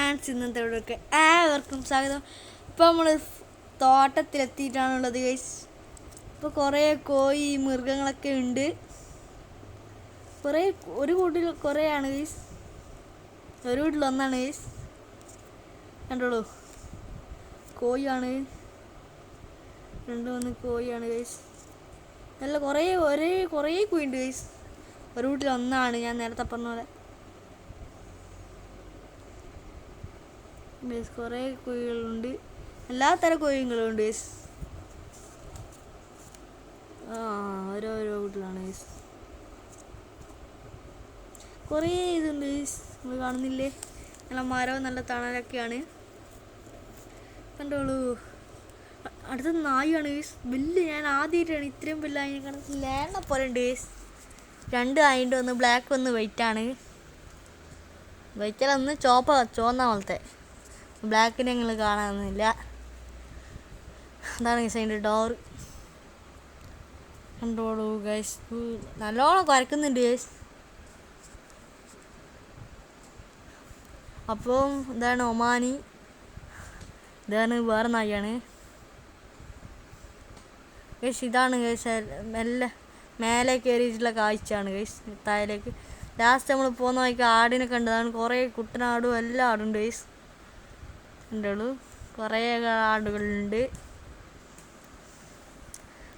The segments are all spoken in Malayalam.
ഫ്രാൻസ് ഇന്നത്തെ ഇവിടെയൊക്കെ ഏവർക്കും സ്വാഗതം. ഇപ്പോൾ നമ്മൾ തോട്ടത്തിലെത്തിയിട്ടാണുള്ളത് ഗൈസ്. ഇപ്പോൾ കുറേ കോഴി മൃഗങ്ങളൊക്കെ ഉണ്ട്. ഒരു വീട്ടിൽ കുറേയാണ് ഗൈസ്, ഒരു വീട്ടിലൊന്നാണ് ഗൈസ്. കണ്ടോളൂ, കോഴിയാണ്, മൂന്ന് കോഴിയാണ് ഗൈസ്. നല്ല കുറേ കോഴിയുണ്ട് ഗൈസ്. ഒരു വീട്ടിലൊന്നാണ്, ഞാൻ നേരത്തെ പറഞ്ഞ പോലെ. കുറേ കോഴികളുണ്ട്, എല്ലാ തരം കോഴികളുണ്ട് ഗൈസ്. ഓരോരോ വീട്ടിലാണ് ഗൈസ്. കുറേ ഇതുണ്ട് ഗൈസ്, നമ്മൾ കാണുന്നില്ലേ? നല്ല മരവും നല്ല തണലൊക്കെയാണ്. കണ്ടോളൂ, അടുത്ത നായാണ് ഗൈസ്. വലിയ, ഞാൻ ആദ്യമായിട്ടാണ് ഇത്രയും വലിയ അതിനെ കാണുന്നത്. ലേണ പോലെ ഉണ്ട് ഗൈസ്. രണ്ട് ആയിട്ട്, ഒന്ന് ബ്ലാക്ക് ഒന്ന് വൈറ്റാണ്. വൈറ്റല്ല, ഒന്ന് ചുവന്ന പോലത്തെ. ബ്ലാക്കിനെ ഞങ്ങൾ കാണാനൊന്നുമില്ല. അതാണ് ഗൈസ് അതിൻ്റെ ഡോർ. കണ്ടോളൂ ഗൈസ്, നല്ലോണം കുരക്കുന്നുണ്ട് ഗൈസ്. അപ്പം ഇതാണ് ഒമാനി, ഇതാണ് വേറെ നായാണ് ഗൈസ്. ഇതാണ് ഗൈസ് മെല്ലെ മേലെ കയറിയിട്ടുള്ള കാഴ്ചയാണ് ഗൈസ്. താഴേക്ക് ലാസ്റ്റ് നമ്മൾ പോകുന്ന വഴിക്ക് ആടിനെ കണ്ടതാണ്. കുറേ കുട്ടനാടും എല്ലാ ആടുണ്ട് ഗൈസ്. കണ്ടോളൂ, കുറേ ആടുകളുണ്ട്.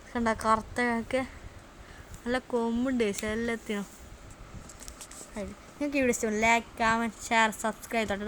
കണ്ട കറുത്തൊക്കെ നല്ല കൊമ്പുണ്ട് ഗൈസ് എല്ലാത്തിനും. നിങ്ങൾക്ക് ഇവിടെ ഇഷ്ടം ലൈക്ക്, കമൻറ്റ്, ഷെയർ, സബ്സ്ക്രൈബ് തൊട്ട്